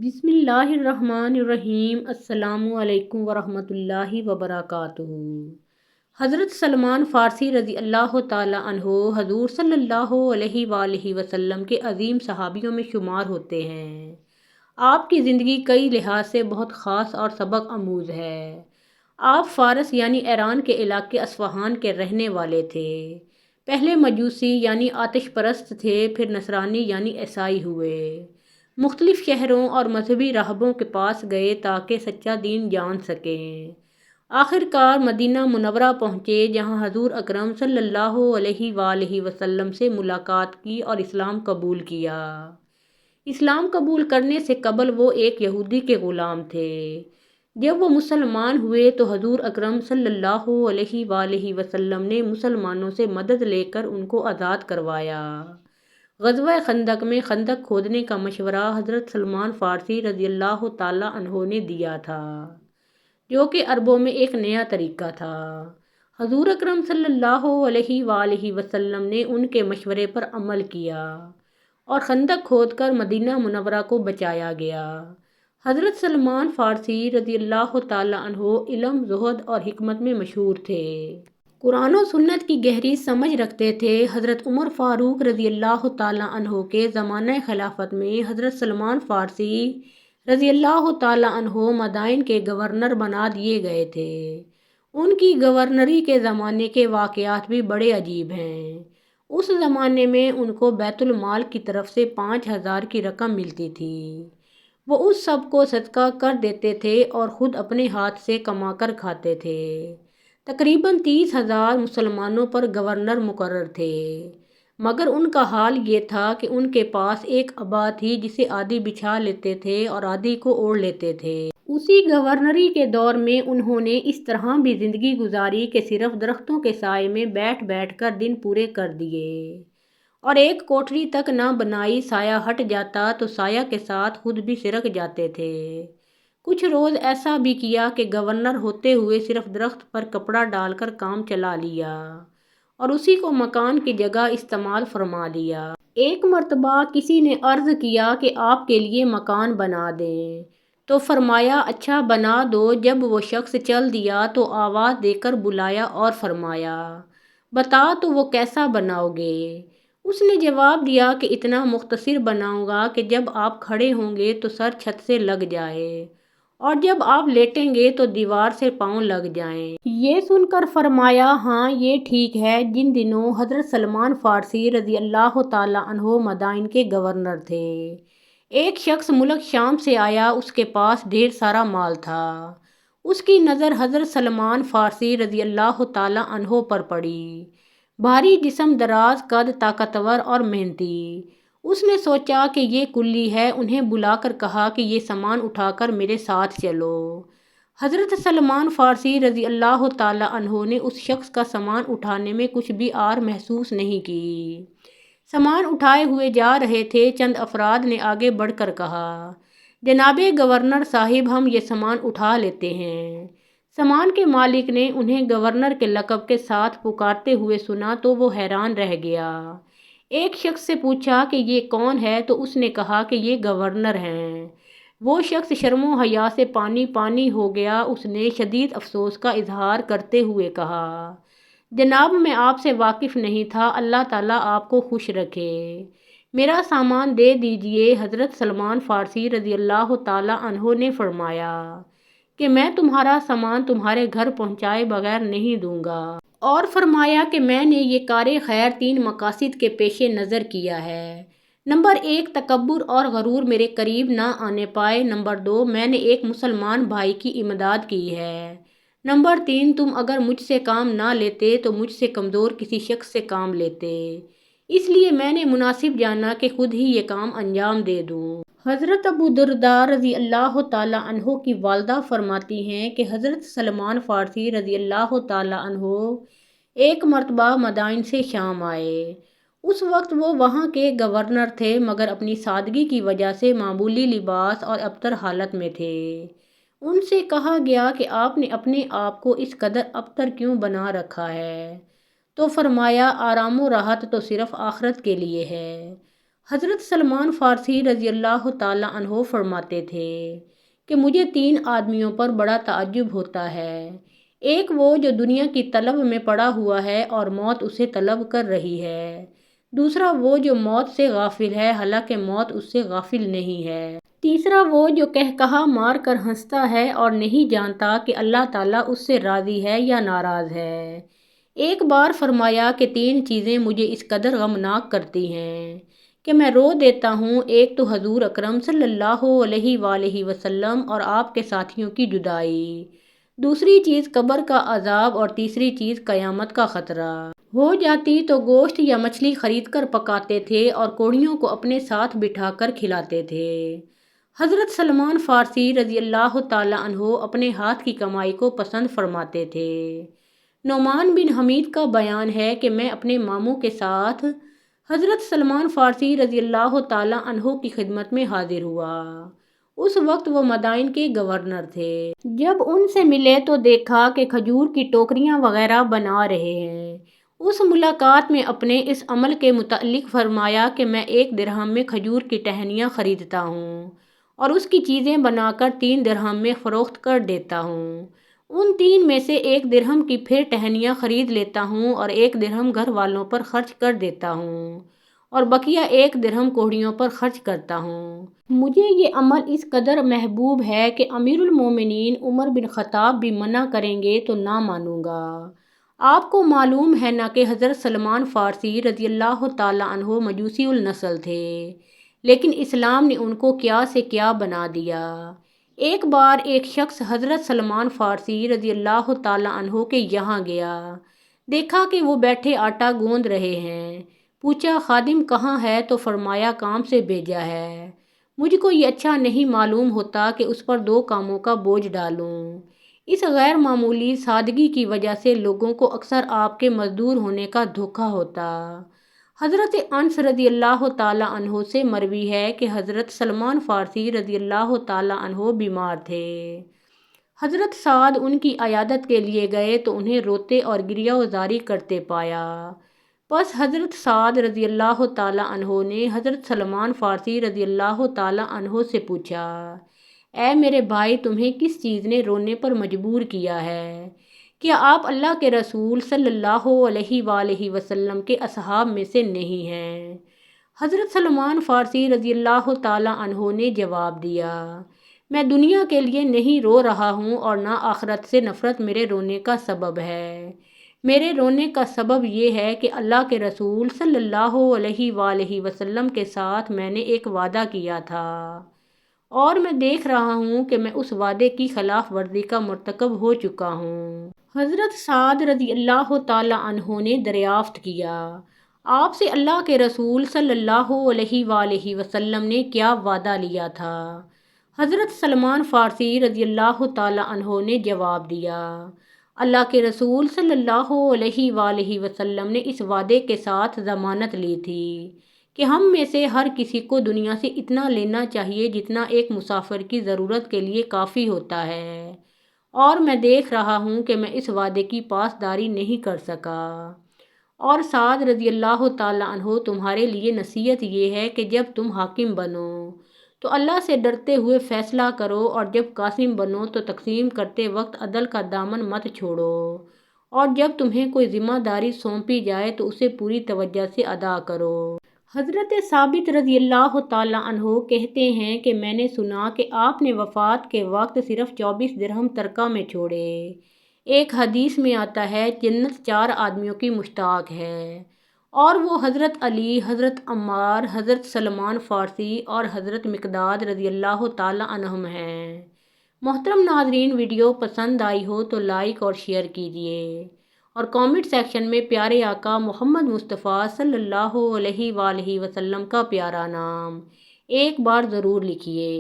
بسم اللہ الرحمن الرحیم۔ السلام علیکم ورحمۃ اللہ وبرکاتہ۔ حضرت سلمان فارسی رضی اللہ تعالیٰ عنہ حضور صلی اللہ علیہ وآلہ وسلم کے عظیم صحابیوں میں شمار ہوتے ہیں۔ آپ کی زندگی کئی لحاظ سے بہت خاص اور سبق آموز ہے۔ آپ فارس یعنی ایران کے علاقے اصفہان کے رہنے والے تھے۔ پہلے مجوسی یعنی آتش پرست تھے، پھر نصرانی یعنی عیسائی ہوئے۔ مختلف شہروں اور مذہبی راہبوں کے پاس گئے تاکہ سچا دین جان سکیں۔ آخر کار مدینہ منورہ پہنچے، جہاں حضور اکرم صلی اللہ علیہ وآلہ وسلم سے ملاقات کی اور اسلام قبول کیا۔ اسلام قبول کرنے سے قبل وہ ایک یہودی کے غلام تھے۔ جب وہ مسلمان ہوئے تو حضور اکرم صلی اللہ علیہ وآلہ وسلم نے مسلمانوں سے مدد لے کر ان کو آزاد کروایا۔ غزوہ خندق میں خندق کھودنے کا مشورہ حضرت سلمان فارسی رضی اللہ تعالیٰ عنہ نے دیا تھا، جو کہ عربوں میں ایک نیا طریقہ تھا۔ حضور اکرم صلی اللہ علیہ وآلہ وسلم نے ان کے مشورے پر عمل کیا اور خندق کھود کر مدینہ منورہ کو بچایا گیا۔ حضرت سلمان فارسی رضی اللہ تعالیٰ عنہ علم، زہد اور حکمت میں مشہور تھے۔ قرآن و سنت کی گہری سمجھ رکھتے تھے۔ حضرت عمر فاروق رضی اللہ تعالیٰ عنہ کے زمانہ خلافت میں حضرت سلمان فارسی رضی اللہ تعالیٰ عنہ مدائن کے گورنر بنا دیے گئے تھے۔ ان کی گورنری کے زمانے کے واقعات بھی بڑے عجیب ہیں۔ اس زمانے میں ان کو بیت المال کی طرف سے 5,000 کی رقم ملتی تھی۔ وہ اس سب کو صدقہ کر دیتے تھے اور خود اپنے ہاتھ سے کما کر کھاتے تھے۔ تقریباً 30,000 مسلمانوں پر گورنر مقرر تھے، مگر ان کا حال یہ تھا کہ ان کے پاس ایک عبا تھی جسے آدھی بچھا لیتے تھے اور آدھی کو اوڑھ لیتے تھے۔ اسی گورنری کے دور میں انہوں نے اس طرح بھی زندگی گزاری کہ صرف درختوں کے سائے میں بیٹھ بیٹھ کر دن پورے کر دیے اور ایک کوٹری تک نہ بنائی۔ سایہ ہٹ جاتا تو سایہ کے ساتھ خود بھی سرک جاتے تھے۔ کچھ روز ایسا بھی کیا کہ گورنر ہوتے ہوئے صرف درخت پر کپڑا ڈال کر کام چلا لیا اور اسی کو مکان کی جگہ استعمال فرما لیا۔ ایک مرتبہ کسی نے عرض کیا کہ آپ کے لیے مکان بنا دیں، تو فرمایا اچھا بنا دو۔ جب وہ شخص چل دیا تو آواز دے کر بلایا اور فرمایا بتا تو وہ کیسا بناؤ گے؟ اس نے جواب دیا کہ اتنا مختصر بناؤں گا کہ جب آپ کھڑے ہوں گے تو سر چھت سے لگ جائے اور جب آپ لیٹیں گے تو دیوار سے پاؤں لگ جائیں۔ یہ سن کر فرمایا ہاں یہ ٹھیک ہے۔ جن دنوں حضرت سلمان فارسی رضی اللہ تعالیٰ عنہ مدائن کے گورنر تھے، ایک شخص ملک شام سے آیا۔ اس کے پاس ڈھیر سارا مال تھا۔ اس کی نظر حضرت سلمان فارسی رضی اللہ تعالیٰ عنہ پر پڑی۔ بھاری جسم، دراز قد، طاقتور اور محنتی۔ اس نے سوچا کہ یہ کلی ہے، انہیں بلا کر کہا کہ یہ سامان اٹھا کر میرے ساتھ چلو۔ حضرت سلمان فارسی رضی اللہ تعالیٰ عنہ نے اس شخص کا سامان اٹھانے میں کچھ بھی آر محسوس نہیں کی۔ سامان اٹھائے ہوئے جا رہے تھے، چند افراد نے آگے بڑھ کر کہا جناب گورنر صاحب ہم یہ سامان اٹھا لیتے ہیں۔ سامان کے مالک نے انہیں گورنر کے لقب کے ساتھ پکارتے ہوئے سنا تو وہ حیران رہ گیا۔ ایک شخص سے پوچھا کہ یہ کون ہے تو اس نے کہا کہ یہ گورنر ہیں۔ وہ شخص شرم و حیا سے پانی پانی ہو گیا۔ اس نے شدید افسوس کا اظہار کرتے ہوئے کہا جناب میں آپ سے واقف نہیں تھا، اللہ تعالیٰ آپ کو خوش رکھے، میرا سامان دے دیجئے۔ حضرت سلمان فارسی رضی اللہ تعالیٰ عنہ نے فرمایا کہ میں تمہارا سامان تمہارے گھر پہنچائے بغیر نہیں دوں گا، اور فرمایا کہ میں نے یہ کار خیر 3 مقاصد کے پیش نظر کیا ہے۔ نمبر 1 تکبر اور غرور میرے قریب نہ آنے پائے۔ نمبر 2 میں نے ایک مسلمان بھائی کی امداد کی ہے۔ نمبر 3 تم اگر مجھ سے کام نہ لیتے تو مجھ سے کمزور کسی شخص سے کام لیتے، اس لیے میں نے مناسب جانا کہ خود ہی یہ کام انجام دے دوں۔ حضرت ابو درداء رضی اللہ تعالیٰ عنہ کی والدہ فرماتی ہیں کہ حضرت سلمان فارسی رضی اللہ تعالیٰ عنہ ایک مرتبہ مدائن سے شام آئے۔ اس وقت وہ وہاں کے گورنر تھے، مگر اپنی سادگی کی وجہ سے معمولی لباس اور ابتر حالت میں تھے۔ ان سے کہا گیا کہ آپ نے اپنے آپ کو اس قدر ابتر کیوں بنا رکھا ہے؟ تو فرمایا آرام و راحت تو صرف آخرت کے لیے ہے۔ حضرت سلمان فارسی رضی اللہ تعالیٰ عنہ فرماتے تھے کہ مجھے 3 آدمیوں پر بڑا تعجب ہوتا ہے۔ ایک وہ جو دنیا کی طلب میں پڑا ہوا ہے اور موت اسے طلب کر رہی ہے۔ دوسرا وہ جو موت سے غافل ہے حالانکہ موت اس سے غافل نہیں ہے۔ تیسرا وہ جو کہا مار کر ہنستا ہے اور نہیں جانتا کہ اللہ تعالیٰ اس سے راضی ہے یا ناراض ہے۔ ایک بار فرمایا کہ 3 چیزیں مجھے اس قدر غمناک کرتی ہیں کہ میں رو دیتا ہوں۔ ایک تو حضور اکرم صلی اللہ علیہ وآلہ وسلم اور آپ کے ساتھیوں کی جدائی، دوسری چیز قبر کا عذاب اور تیسری چیز قیامت کا خطرہ۔ ہو جاتی تو گوشت یا مچھلی خرید کر پکاتے تھے اور کوڑیوں کو اپنے ساتھ بٹھا کر کھلاتے تھے۔ حضرت سلمان فارسی رضی اللہ تعالیٰ عنہ اپنے ہاتھ کی کمائی کو پسند فرماتے تھے۔ نعمان بن حمید کا بیان ہے کہ میں اپنے ماموں کے ساتھ حضرت سلمان فارسی رضی اللہ تعالیٰ عنہ کی خدمت میں حاضر ہوا۔ اس وقت وہ مدائن کے گورنر تھے۔ جب ان سے ملے تو دیکھا کہ کھجور کی ٹوکریاں وغیرہ بنا رہے ہیں۔ اس ملاقات میں اپنے اس عمل کے متعلق فرمایا کہ میں 1 درہم میں کھجور کی ٹہنیاں خریدتا ہوں اور اس کی چیزیں بنا کر 3 درہم میں فروخت کر دیتا ہوں۔ ان 3 میں سے 1 درہم کی پھر ٹہنیاں خرید لیتا ہوں اور 1 درہم گھر والوں پر خرچ کر دیتا ہوں اور بقیہ 1 درہم کوڑیوں پر خرچ کرتا ہوں۔ مجھے یہ عمل اس قدر محبوب ہے کہ امیر المومنین عمر بن خطاب بھی منع کریں گے تو نہ مانوں گا۔ آپ کو معلوم ہے نا کہ حضرت سلمان فارسی رضی اللہ تعالیٰ عنہ مجوسی النسل تھے، لیکن اسلام نے ان کو کیا سے کیا بنا دیا۔ ایک بار ایک شخص حضرت سلمان فارسی رضی اللہ تعالیٰ عنہ کے یہاں گیا، دیکھا کہ وہ بیٹھے آٹا گوندھ رہے ہیں۔ پوچھا خادم کہاں ہے تو فرمایا کام سے بھیجا ہے۔ مجھ کو یہ اچھا نہیں معلوم ہوتا کہ اس پر 2 کاموں کا بوجھ ڈالوں۔ اس غیر معمولی سادگی کی وجہ سے لوگوں کو اکثر آپ کے مزدور ہونے کا دھوکہ ہوتا۔ حضرت انس رضی اللہ تعالیٰ عنہ سے مروی ہے کہ حضرت سلمان فارسی رضی اللہ تعالیٰ عنہ بیمار تھے۔ حضرت سعد ان کی عیادت کے لیے گئے تو انہیں روتے اور گریہ وزاری کرتے پایا۔ پس حضرت سعد رضی اللہ تعالیٰ عنہ نے حضرت سلمان فارسی رضی اللہ تعالیٰ عنہ سے پوچھا، اے میرے بھائی تمہیں کس چیز نے رونے پر مجبور کیا ہے؟ کیا آپ اللہ کے رسول صلی اللہ علیہ وآلہ وسلم کے اصحاب میں سے نہیں ہیں؟ حضرت سلمان فارسی رضی اللہ تعالیٰ عنہ نے جواب دیا، میں دنیا کے لیے نہیں رو رہا ہوں اور نہ آخرت سے نفرت میرے رونے کا سبب ہے۔ میرے رونے کا سبب یہ ہے کہ اللہ کے رسول صلی اللہ علیہ وآلہ وسلم کے ساتھ میں نے ایک وعدہ کیا تھا اور میں دیکھ رہا ہوں کہ میں اس وعدے کی خلاف ورزی کا مرتکب ہو چکا ہوں۔ حضرت سعد رضی اللہ تعالیٰ عنہ نے دریافت کیا، آپ سے اللہ کے رسول صلی اللہ علیہ وآلہ وسلم نے کیا وعدہ لیا تھا؟ حضرت سلمان فارسی رضی اللہ تعالیٰ عنہ نے جواب دیا، اللہ کے رسول صلی اللہ علیہ وآلہ وسلم نے اس وعدے کے ساتھ ضمانت لی تھی کہ ہم میں سے ہر کسی کو دنیا سے اتنا لینا چاہیے جتنا ایک مسافر کی ضرورت کے لیے کافی ہوتا ہے، اور میں دیکھ رہا ہوں کہ میں اس وعدے کی پاسداری نہیں کر سکا۔ اور سعد رضی اللہ تعالیٰ عنہ تمہارے لیے نصیحت یہ ہے کہ جب تم حاکم بنو تو اللہ سے ڈرتے ہوئے فیصلہ کرو، اور جب قاسم بنو تو تقسیم کرتے وقت عدل کا دامن مت چھوڑو، اور جب تمہیں کوئی ذمہ داری سونپی جائے تو اسے پوری توجہ سے ادا کرو۔ حضرت ثابت رضی اللہ تعالیٰ عنہ کہتے ہیں کہ میں نے سنا کہ آپ نے وفات کے وقت صرف 24 درہم ترکہ میں چھوڑے۔ ایک حدیث میں آتا ہے جنت 4 آدمیوں کی مشتاق ہے، اور وہ حضرت علی، حضرت عمار، حضرت سلمان فارسی اور حضرت مقداد رضی اللہ تعالیٰ عنہم ہیں۔ محترم ناظرین، ویڈیو پسند آئی ہو تو لائک اور شیئر کیجیے اور کامنٹ سیکشن میں پیارے آقا محمد مصطفیٰ صلی اللہ علیہ وآلہ وسلم کا پیارا نام ایک بار ضرور لکھیے۔